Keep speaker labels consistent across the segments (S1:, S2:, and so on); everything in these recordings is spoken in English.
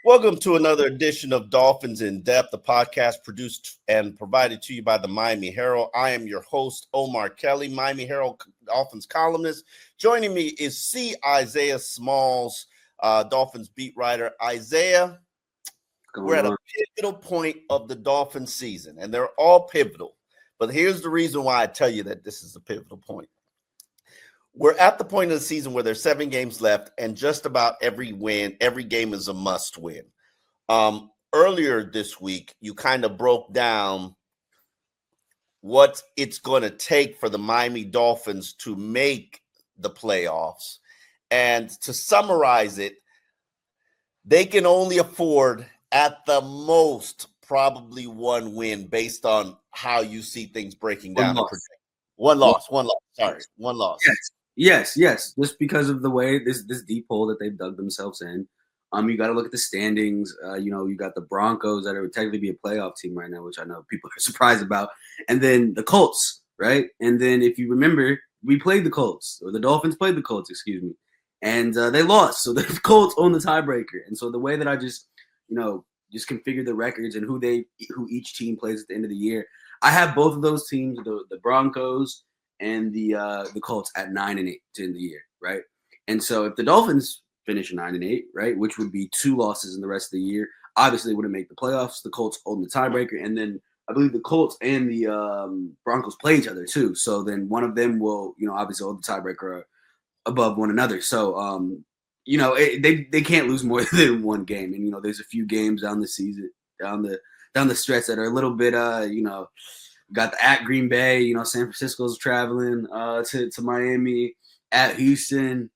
S1: Welcome to another edition of Dolphins In Depth, a podcast produced and provided to you by the Miami Herald. I am your host, Omar Kelly, Miami Herald Dolphins columnist. Joining me is C. Isaiah Smalls, Dolphins beat writer. Isaiah, we're at a pivotal point of the Dolphins season, and they're all pivotal. But here's the reason why I tell you that this is a pivotal point. We're at the point of the season where there's 7 games left, and just about every game is a must win. Earlier this week, you kind of broke down what it's going to take for the Miami Dolphins to make the playoffs. And to summarize it, they can only afford at the most probably one win based on how you see things breaking down. One loss.
S2: Yes. Just because of the way this deep hole that they've dug themselves in. You got to look at the standings. You got the Broncos that would technically be a playoff team right now, which I know people are surprised about. And then the Colts, right? And then if you remember, we played the Colts, or the Dolphins played the Colts, excuse me. And they lost. So the Colts own the tiebreaker. And so the way that I just configure the records and who each team plays at the end of the year, I have both of those teams, the Broncos and the Colts at 9-8 to end the year, right? And so if the Dolphins finish 9-8, right, which would be 2 losses in the rest of the year, obviously they wouldn't make the playoffs. The Colts own the tiebreaker, and then I believe the Colts and the Broncos play each other too. So then one of them will, obviously hold the tiebreaker above one another. So they can't lose more than one game, and there's a few games down the season, down the stretch that are a little bit got at Green Bay, San Francisco's traveling to Miami, at Houston,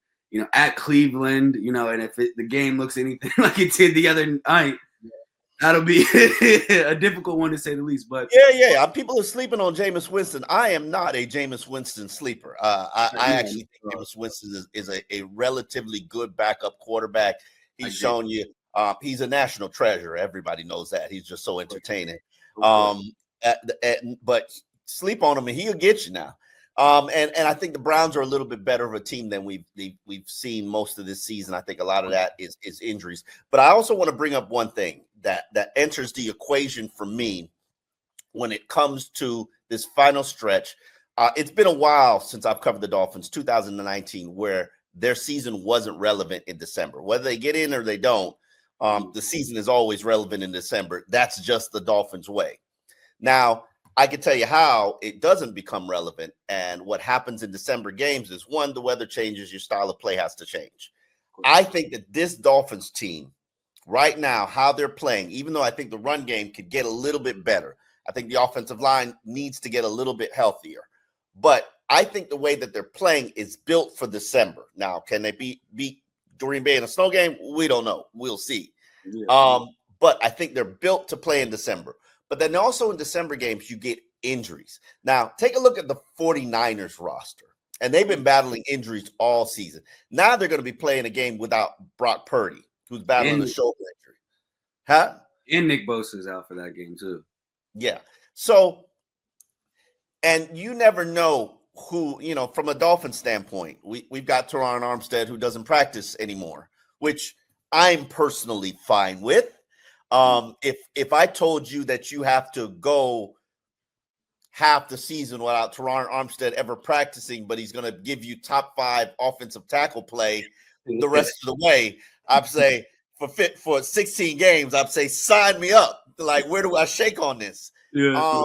S2: at Cleveland, and if the game looks anything like it did the other night, that'll be a difficult one to say the least. But
S1: yeah. People are sleeping on Jameis Winston. I am not a Jameis Winston sleeper. I actually think Jameis Winston is a relatively good backup quarterback. He's shown you he's a national treasure. Everybody knows that. He's just so entertaining. But sleep on him and he'll get you now. And I think the Browns are a little bit better of a team than we've seen most of this season. I think a lot of that is injuries. But I also want to bring up one thing that enters the equation for me when it comes to this final stretch. It's been a while since I've covered the Dolphins, 2019, where their season wasn't relevant in December. Whether they get in or they don't, the season is always relevant in December. That's just the Dolphins' way. Now, I can tell you how it doesn't become relevant. And what happens in December games is, one, the weather changes, your style of play has to change. I think that this Dolphins team right now, how they're playing, even though I think the run game could get a little bit better, I think the offensive line needs to get a little bit healthier. But I think the way that they're playing is built for December. Now, can they beat Green Bay in a snow game? We don't know. We'll see. Yeah. But I think they're built to play in December. But then also in December games, you get injuries. Now, take a look at the 49ers roster, and they've been battling injuries all season. Now they're going to be playing a game without Brock Purdy, who's battling a shoulder injury. Huh?
S2: And Nick Bosa's out for that game too.
S1: Yeah. So, and you never know who, from a Dolphin standpoint, we've got Teron Armstead who doesn't practice anymore, which I'm personally fine with. If I told you that you have to go half the season without Teron Armstead ever practicing, but he's going to give you top 5 offensive tackle play the rest of the way, I'd say for 16 games, I'd say sign me up. Like, where do I shake on this?
S2: Yeah.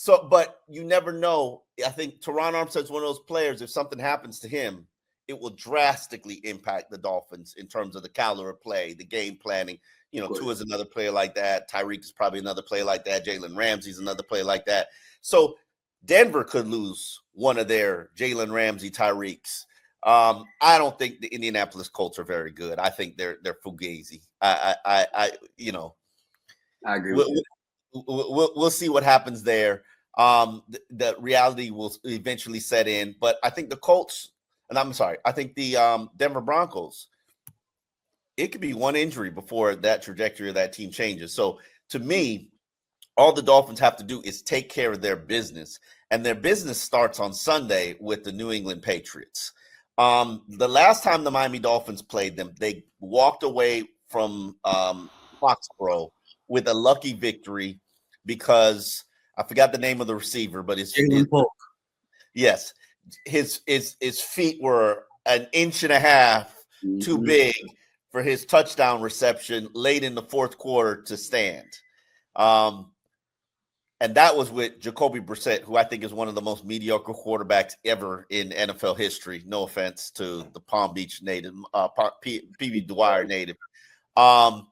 S1: But you never know. I think Teron Armstead's one of those players. If something happens to him, it will drastically impact the Dolphins in terms of the caliber of play, the game planning. Tua's another player like that. Tyreek is probably another player like that. Jalen Ramsey's another player like that. So Denver could lose one of their Jalen Ramsey, Tyreeks. I don't think the Indianapolis Colts are very good. I think they're fugazi. I
S2: agree with you.
S1: We'll see what happens there. The reality will eventually set in. But I think the Colts, I think the Denver Broncos, it could be one injury before that trajectory of that team changes. So to me, all the Dolphins have to do is take care of their business. And their business starts on Sunday with the New England Patriots. The last time the Miami Dolphins played them, they walked away from Foxborough with a lucky victory because I forgot the name of the receiver, but yes, his feet were an inch and a half too big for his touchdown reception late in the fourth quarter to stand. And that was with Jacoby Brissett, who I think is one of the most mediocre quarterbacks ever in NFL history. No offense to the Palm Beach native, PB Dwyer native. Well,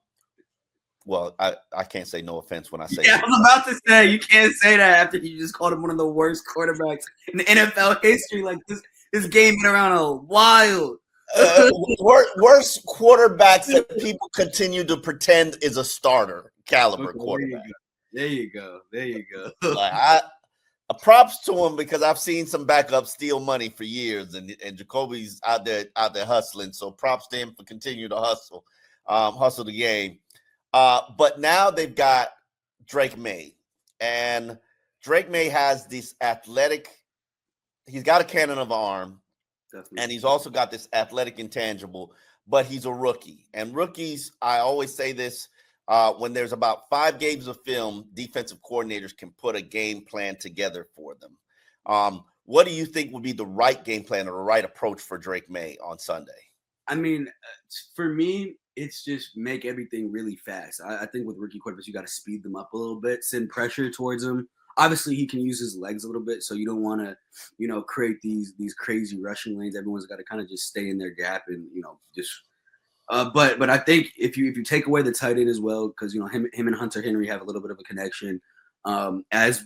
S1: I can't say no offense when I say.
S2: Yeah, I'm about to say you can't say that after you just called him one of the worst quarterbacks in NFL history. Like this game been around a while.
S1: Worst quarterbacks that people continue to pretend is a starter caliber quarterback.
S2: There you go.
S1: Like props to him because I've seen some backups steal money for years, and Jacoby's out there hustling. So props to him for continuing to hustle the game. But now they've got Drake Maye, and Drake Maye has this athletic. He's got a cannon of an arm, definitely. And he's also got this athletic intangible. But he's a rookie, and rookies. I always say this. When there's about 5 games of film, defensive coordinators can put a game plan together for them. What do you think would be the right game plan or the right approach for Drake Maye on Sunday?
S2: I mean, for me, it's just make everything really fast. I think with rookie quarterbacks, you got to speed them up a little bit, send pressure towards him. Obviously, he can use his legs a little bit, so you don't want to, create these crazy rushing lanes. Everyone's got to kind of just stay in their gap and, just – but I think if you take away the tight end as well, because him and Hunter Henry have a little bit of a connection, as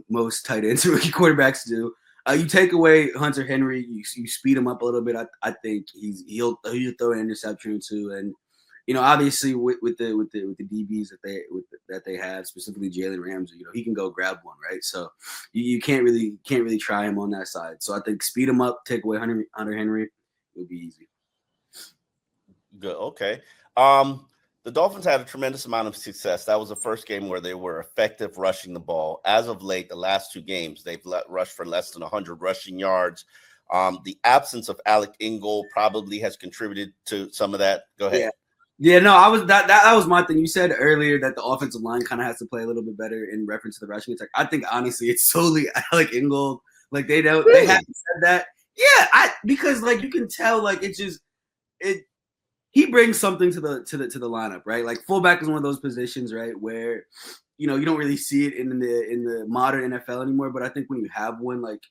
S2: most tight ends rookie quarterbacks do. You take away Hunter Henry, you speed him up a little bit. I think he'll throw an interception or two, and obviously with the DBs that they have, specifically Jalen Ramsey, he can go grab one, right? So you can't really try him on that side. So I think speed him up, take away Hunter Henry, it'll be easy.
S1: Good. Okay. The Dolphins had a tremendous amount of success. That was the first game where they were effective rushing the ball. As of late, the last 2 games, they've rushed for less than 100 rushing yards. The absence of Alec Ingold probably has contributed to some of that. Go ahead.
S2: Yeah. No, that was my thing. You said earlier that the offensive line kind of has to play a little bit better in reference to the rushing attack. I think honestly, it's solely Alec Ingold. Like they haven't said that. Yeah, because like you can tell, like he brings something to the lineup, right? Like fullback is one of those positions, right, where you don't really see it in the modern NFL anymore. But I think when you have one, like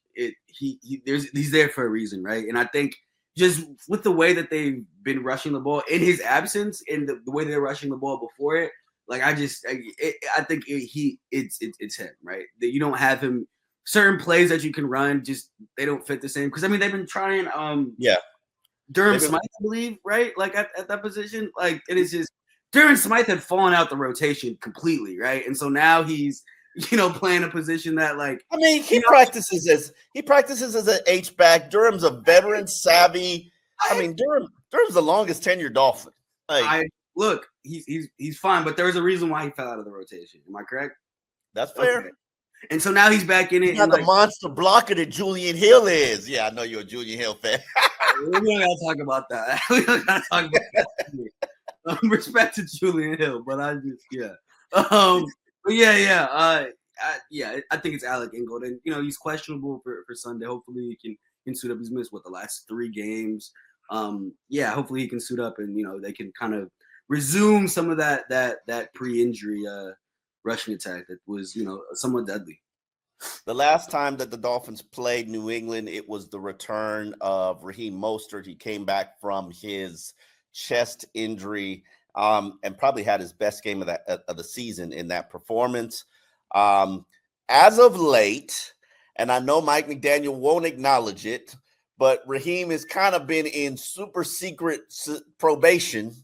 S2: he's there for a reason, right? And I think just with the way that they've been rushing the ball in his absence and the way they're rushing the ball before it, like I think it's him, right? That you don't have him. Certain plays that you can run, just they don't fit the same. Because I mean they've been trying, Durham Smythe, I believe, right? Like at that position, like it is just Durham Smythe had fallen out the rotation completely, right? And so now he's, playing a position that, like,
S1: I mean, he practices as an H-back. Durham's a veteran, savvy. I mean, Durham's the longest tenured Dolphin.
S2: Look, he's fine, but there's a reason why he fell out of the rotation. Am I correct?
S1: That's fair.
S2: Okay. And so now he's back in it.
S1: He's not the monster blocker that Julian Hill is. Yeah, I know you're a Julian Hill fan.
S2: We don't gotta talk about that. We don't gotta talk about that. Respect to Julian Hill, but I just but I think it's Alec Ingold, and he's questionable for Sunday. Hopefully he can suit up. He's missed the last 3 games. Hopefully he can suit up, and they can kind of resume some of that pre-injury rushing attack that was somewhat deadly.
S1: The last time that the Dolphins played New England, it was the return of Raheem Mostert. He came back from his chest injury and probably had his best game of the season in that performance. As of late, and I know Mike McDaniel won't acknowledge it, but Raheem has kind of been in super secret probation.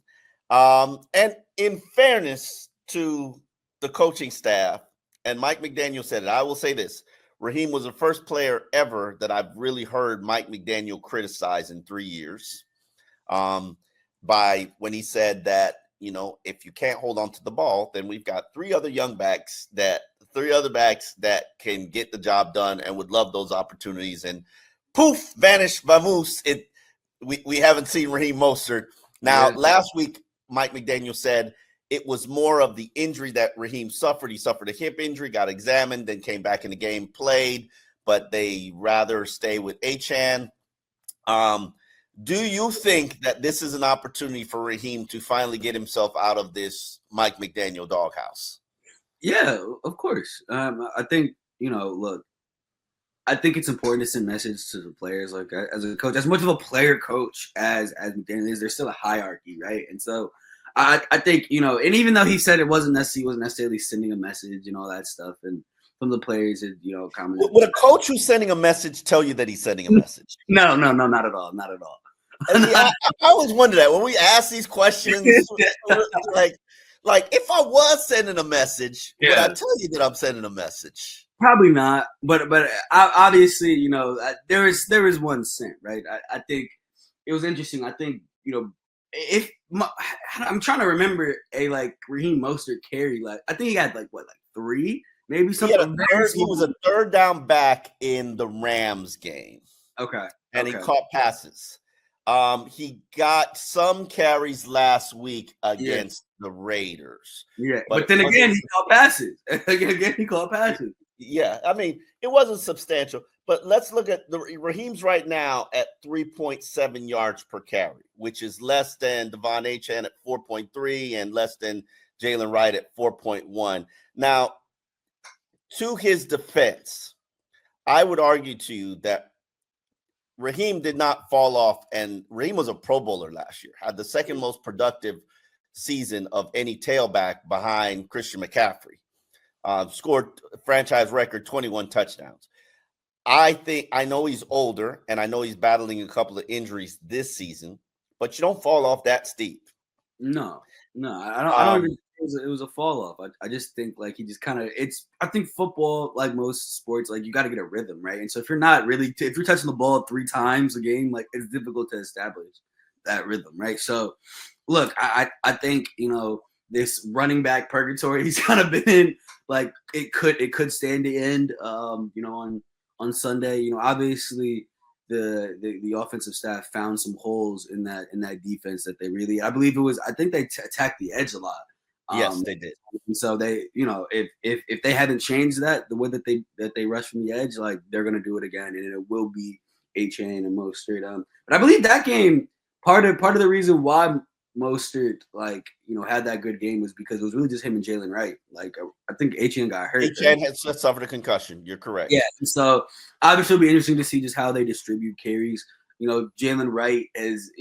S1: And in fairness to the coaching staff, and Mike McDaniel said it, I will say this. Raheem was the first player ever that I've really heard Mike McDaniel criticize in 3 years by when he said that, if you can't hold on to the ball, then we've got 3 other backs that can get the job done and would love those opportunities. And poof, vanished, vamoose. We haven't seen Raheem Mostert. Now, last week, Mike McDaniel said it was more of the injury that Raheem suffered. He suffered a hip injury, got examined, then came back in the game, played, but they rather stay with Achane. Do you think that this is an opportunity for Raheem to finally get himself out of this Mike McDaniel doghouse?
S2: Yeah, of course. I think, look, I think it's important to send message to the players. Like, as a coach, as much of a player coach as McDaniel is, there's still a hierarchy, right? And so I think, and even though he said he wasn't necessarily sending a message and all that stuff, and some of the players had, commented.
S1: Would a coach who's sending a message tell you that he's sending a message?
S2: No, not at all. Not at all.
S1: I always wonder that when we ask these questions, like if I was sending a message, would I tell you that I'm sending a message?
S2: Probably not, but obviously, there is one sent, right? I think it was interesting. I think, if I'm trying to remember a Raheem Mostert carry, I think he had 3, maybe something.
S1: He was a third down back in the Rams game.
S2: Okay,
S1: and he caught passes. He got some carries last week against the Raiders.
S2: Yeah, but then again, he caught passes. Again, he caught passes.
S1: Yeah, I mean, it wasn't substantial. But let's look at Raheem's right now at 3.7 yards per carry, which is less than Devon Achane at 4.3 and less than Jalen Wright at 4.1. Now, to his defense, I would argue to you that Raheem did not fall off, and Raheem was a Pro Bowler last year, had the second most productive season of any tailback behind Christian McCaffrey, scored franchise record 21 touchdowns. I know he's older, and I know he's battling a couple of injuries this season, but you don't fall off that steep.
S2: No, I don't even think it was a fall off. I just think he just kind of I think football, like most sports, you got to get a rhythm, right? And so if you're not really if you're touching the ball 3 times a game, it's difficult to establish that rhythm, right? So look, I think this running back purgatory he's kind of been in, it could stand to end on Sunday. Obviously the offensive staff found some holes in that defense that they really, I think they attacked the edge a lot.
S1: Yes, they did.
S2: And so they, if they hadn't changed that, the way that they rush from the edge, they're going to do it again, and it will be Achane and Mostert. But I believe that game, part of the reason why Mostert had that good game was because it was really just him and Jalen Wright. I think Achane got hurt.
S1: Achane had suffered a concussion. You're correct.
S2: Yeah, and so obviously it'll be interesting to see just how they distribute carries. Jalen Wright is,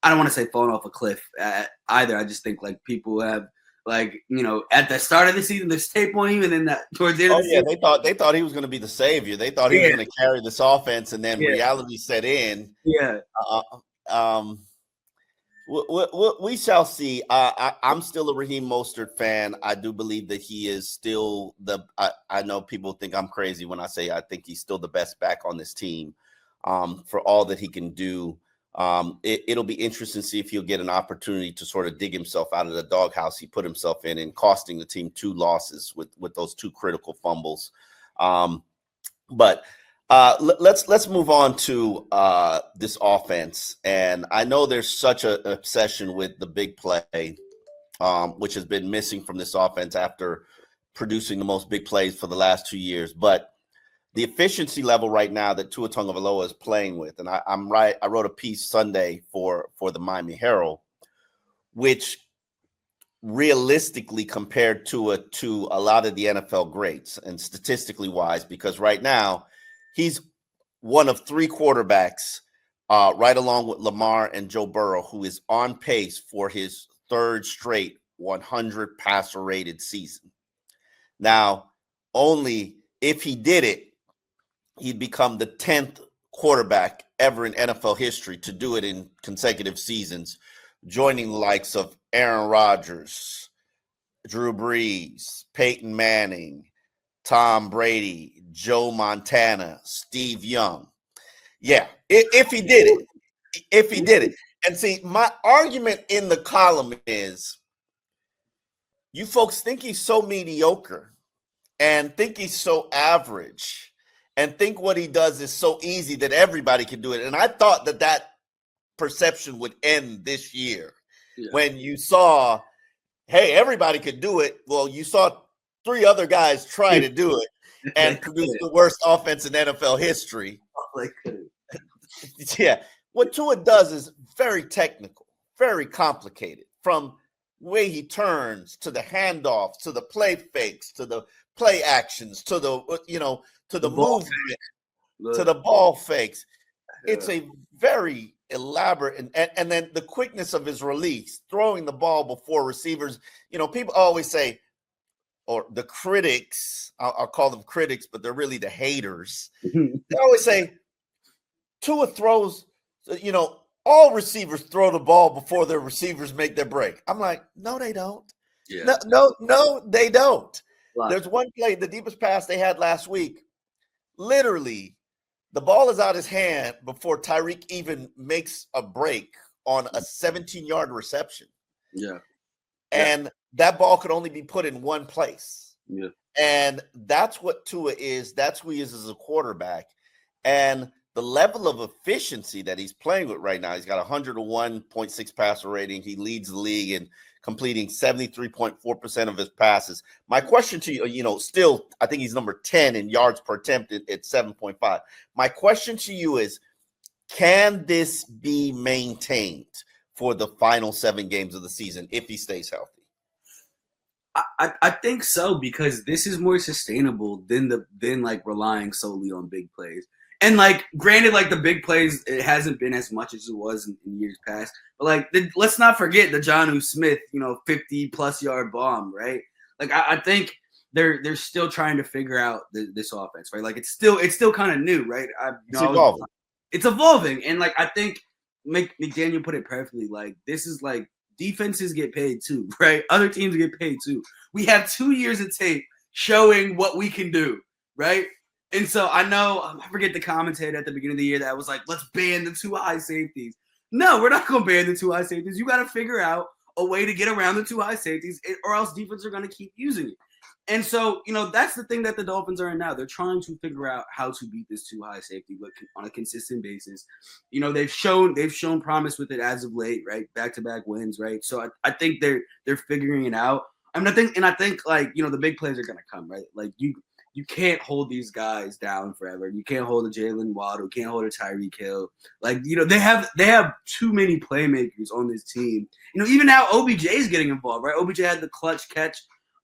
S2: I don't want to say falling off a cliff either. I just think people have at the start of the season there's tape on him, and then towards the end of the season,
S1: they thought he was going to be the savior. They thought he was going to carry this offense, and then reality set in.
S2: Yeah.
S1: We shall see. I'm still a Raheem Mostert fan. I do believe that he is still I know people think I'm crazy when I say I think he's still the best back on this team for all that he can do. It'll be interesting to see if he'll get an opportunity to sort of dig himself out of the doghouse he put himself in, and costing the team 2 losses with those 2 critical fumbles. But let's move on to this offense. And I know there's such an obsession with the big play, which has been missing from this offense after producing the most big plays for the last 2 years. But the efficiency level right now that Tua Tagovailoa is playing with, and I'm right. I wrote a piece Sunday for the Miami Herald, which realistically compared Tua to a lot of the NFL greats, and statistically wise, because right now he's one of 3 quarterbacks, right along with Lamar and Joe Burrow, who is on pace for his 3rd straight 100 passer rated season. Now, only if he did it, he'd become the 10th quarterback ever in NFL history to do it in consecutive seasons, joining the likes of Aaron Rodgers, Drew Brees, Peyton Manning, Tom Brady, Joe Montana, Steve Young. Yeah, if he did it. And see, my argument in the column is you folks think he's so mediocre and think he's so average and think what he does is so easy that everybody can do it. And I thought that perception would end this year. when you saw, hey, everybody could do it. Well, you saw 3 other guys try to do it and produce the worst offense in NFL history. Yeah. What Tua does is very technical, very complicated, from way he turns to the handoffs, to the play fakes, to the play actions, to the, to the movement, to the ball fakes. It's a very elaborate, and then the quickness of his release, throwing the ball before receivers. People always say, or the critics, I'll call them critics, but they're really the haters. They always say Tua throws, all receivers throw the ball before their receivers make their break. I'm like, no, they don't. Yeah. No, they don't. There's one play, the deepest pass they had last week. Literally, the ball is out his hand before Tyreek even makes a break on a 17-yard reception.
S2: Yeah.
S1: And that ball could only be put in one place.
S2: Yeah.
S1: And that's what Tua is. That's who he is as a quarterback. And the level of efficiency that he's playing with right now, he's got 101.6 passer rating. He leads the league in completing 73.4% of his passes. My question to you, still, I think he's number 10 in yards per attempt at 7.5. My question to you is, can this be maintained for the final 7 games of the season if he stays healthy?
S2: I think so, because this is more sustainable than relying solely on big plays. And granted, the big plays, it hasn't been as much as it was in years past. But let's not forget the Jonnu Smith, 50+ yard bomb, right? I think they're still trying to figure out this offense, right? It's still kind of new, right?
S1: It's evolving.
S2: It's evolving, and I think McDaniel put it perfectly. This is defenses get paid too, right? Other teams get paid too. We have 2 years of tape showing what we can do, right? And so I know, I forget the commentator at the beginning of the year that was like, let's ban the 2 high safeties. No, we're not going to ban the 2 high safeties. You got to figure out a way to get around the 2 high safeties, or else defense are going to keep using it. And so, that's the thing that the Dolphins are in now. They're trying to figure out how to beat this 2 high safety on a consistent basis. They've shown promise with it as of late, right? Back-to-back wins, right? So I think they're figuring it out. I think the big plays are going to come, right? You can't hold these guys down forever. You can't hold a Jalen Waddle. You can't hold a Tyreek Hill. They have too many playmakers on this team. Even now OBJ is getting involved, right? OBJ had the clutch catch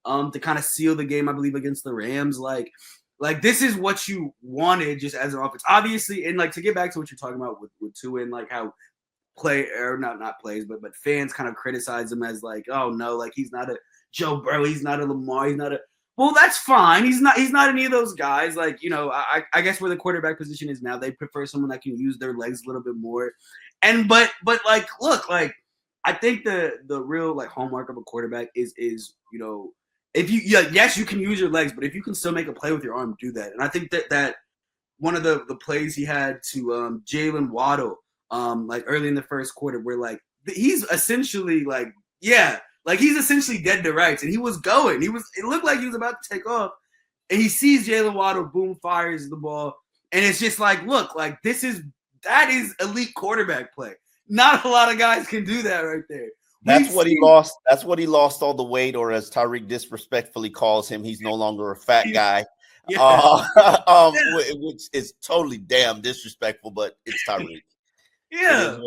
S2: to kind of seal the game, I believe, against the Rams. This is what you wanted just as an offense. Obviously, and to get back to what you're talking about with Tua and how not plays, but fans kind of criticize him as oh no, he's not a Joe Burrow, he's not a Lamar, he's not a. Well, that's fine. He's not any of those guys. I guess where the quarterback position is now, they prefer someone that can use their legs a little bit more. And but look, I think the real hallmark of a quarterback is if you yes, you can use your legs, but if you can still make a play with your arm, do that. And I think that one of the plays he had to Jalen Waddle early in the first quarter, where he's essentially he's essentially dead to rights, and he was going. It looked like he was about to take off, and he sees Jalen Waddle, boom, fires the ball, and it's just that is elite quarterback play. Not a lot of guys can do that right there.
S1: He lost. That's what he lost all the weight, or as Tyreek disrespectfully calls him, he's no longer a fat guy. Yeah. Which is totally damn disrespectful, but it's Tyreek.
S2: Yeah.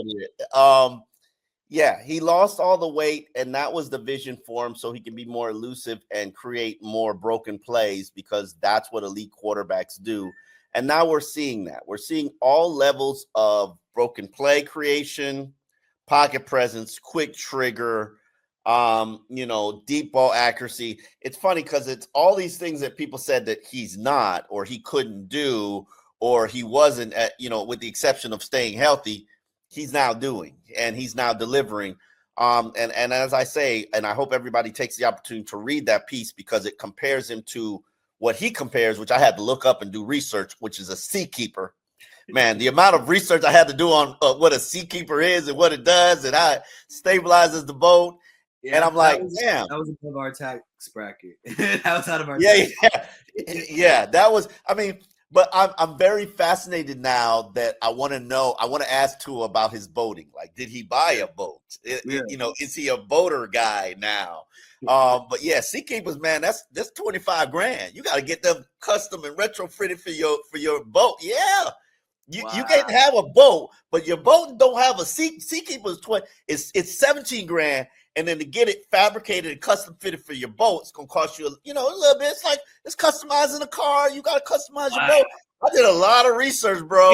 S1: Yeah, he lost all the weight, and that was the vision for him, so he can be more elusive and create more broken plays, because that's what elite quarterbacks do. And now we're seeing that. We're seeing all levels of broken play creation, pocket presence, quick trigger, deep ball accuracy. It's funny because it's all these things that people said that he's not, or he couldn't do, or he wasn't at, with the exception of staying healthy, he's now doing, and he's now delivering. And as I say, and I hope everybody takes the opportunity to read that piece, because it compares him to what he compares, which I had to look up and do research, which is a seakeeper. Man, the amount of research I had to do on what a seakeeper is and what it does and how it stabilizes the boat. Yeah, and I'm damn.
S2: That was above our tax bracket. That was out of our
S1: tax. Yeah. That was, But I'm very fascinated now that I want to know. I want to ask Tua about his boating. Like, did he buy a boat? Is he a boater guy now? But yeah, Seakeepers, man, that's $25,000. You got to get them custom and retrofitted for your boat. Yeah. You can't have a boat, but your boat don't have a Seakeeper's it's $17,000, and then to get it fabricated and custom fitted for your boat, it's gonna cost you a little bit. It's like it's customizing a car. You gotta customize your boat. I did a lot of research, bro.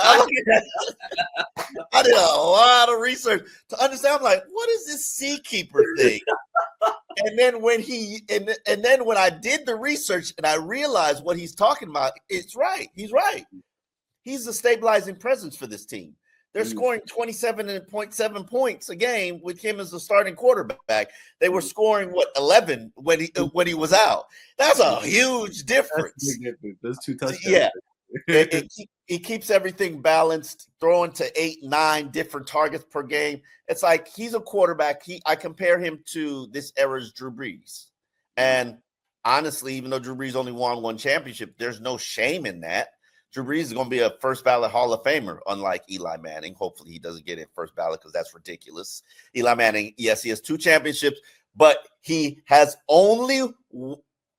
S1: I did a lot of research to understand. I'm like, what is this Seakeeper thing? And then when when I did the research and I realized what he's talking about, it's right. He's right. He's a stabilizing presence for this team. They're scoring 27.7 points a game with him as the starting quarterback. They were scoring 11 when he was out. That's a huge difference.
S2: Those 2 touchdowns.
S1: Yeah, he keeps everything balanced, throwing to 8, 9 different targets per game. It's like he's a quarterback. I compare him to this era's Drew Brees, and honestly, even though Drew Brees only won 1 championship, there's no shame in that. Drew Brees is going to be a first ballot Hall of Famer, unlike Eli Manning. Hopefully he doesn't get in first ballot because that's ridiculous. Eli Manning, yes, he has 2 championships, but he has only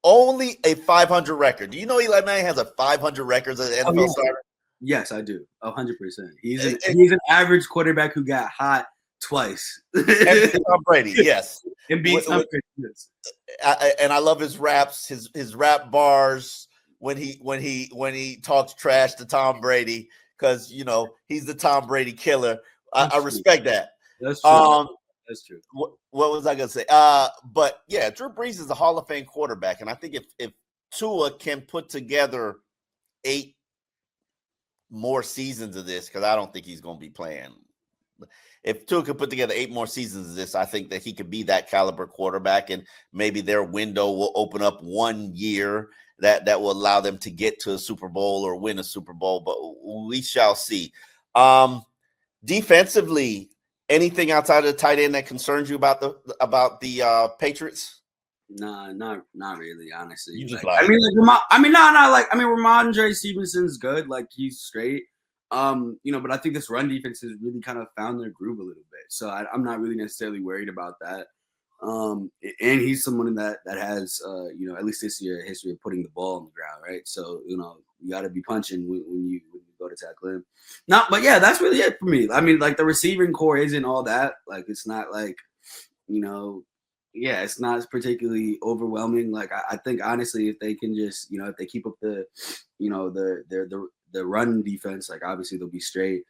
S1: a 500 record. Do you know Eli Manning has a 500 records as an NFL starter?
S2: Yes, I do. 100%. He's an average quarterback who got hot twice.
S1: And Tom Brady, yes.
S2: And beat Tom Brady.
S1: And I love his raps, his rap bars. When he talks trash to Tom Brady, because he's the Tom Brady killer. I respect that.
S2: That's true. That's true.
S1: What was I gonna say? But yeah, Drew Brees is a Hall of Fame quarterback, and I think if Tua can put together 8 more seasons of this, because I don't think he's gonna be playing. If Tua could put together 8 more seasons of this, I think that he could be that caliber quarterback, and maybe their window will open up 1 year that will allow them to get to a Super Bowl or win a Super Bowl, but we shall see. Defensively, anything outside of the tight end that concerns you about the Patriots?
S2: Nah, not really, honestly.
S1: You just
S2: Ramondre Stevenson's good, like he's straight. But I think this run defense has really kind of found their groove a little bit. So I'm not really necessarily worried about that. And he's someone that has at least this year, a history of putting the ball on the ground, right? So you got to be punching when you go to tackle him. But yeah, that's really it for me. I mean, like the receiving core isn't all that. Like it's not like it's not particularly overwhelming. Like I think honestly, if they can just if they keep up the run defense, like obviously they'll be straight.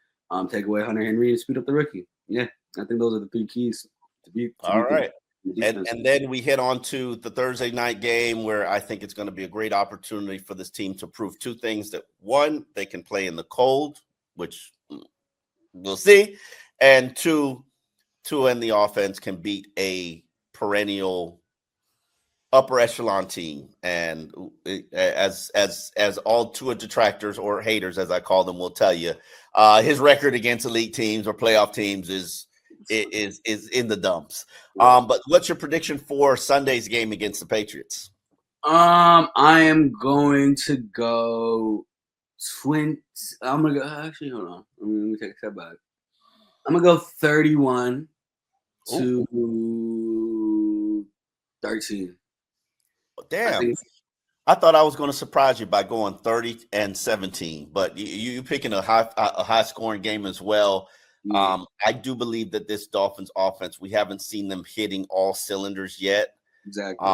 S2: Take away Hunter Henry and speed up the rookie. Yeah, I think those are the 3 keys to be
S1: all right. And then we head on to the Thursday night game where I think it's going to be a great opportunity for this team to prove 2 things. That 1, they can play in the cold, which we'll see. And 2, Tua and the offense can beat a perennial upper echelon team. And as all Tua detractors or haters, as I call them, will tell you, his record against elite teams or playoff teams is in the dumps. But what's your prediction for Sunday's game against the Patriots?
S2: I am going to go I'm gonna go actually hold on. Let me take a step back. I'm gonna go 31 to 13.
S1: Damn. I thought I was going to surprise you by going 30-17, but you picking a high scoring game as well. I do believe that this Dolphins offense, we haven't seen them hitting all cylinders yet.
S2: Exactly.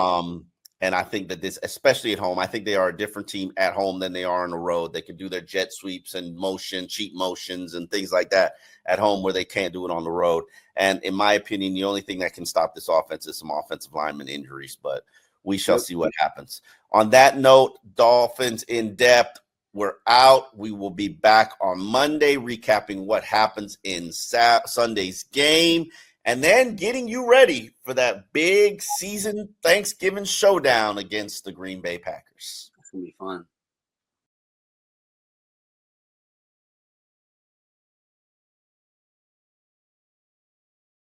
S1: And I think that this, especially at home, I think they are a different team at home than they are on the road. They can do their jet sweeps and cheat motions and things like that at home where they can't do it on the road. And in my opinion, the only thing that can stop this offense is some offensive lineman injuries, but we shall see what happens. On that note, Dolphins in depth. We're out. We will be back on Monday recapping what happens in Sunday's game and then getting you ready for that big season Thanksgiving showdown against the Green Bay Packers.
S2: It's going to be fun.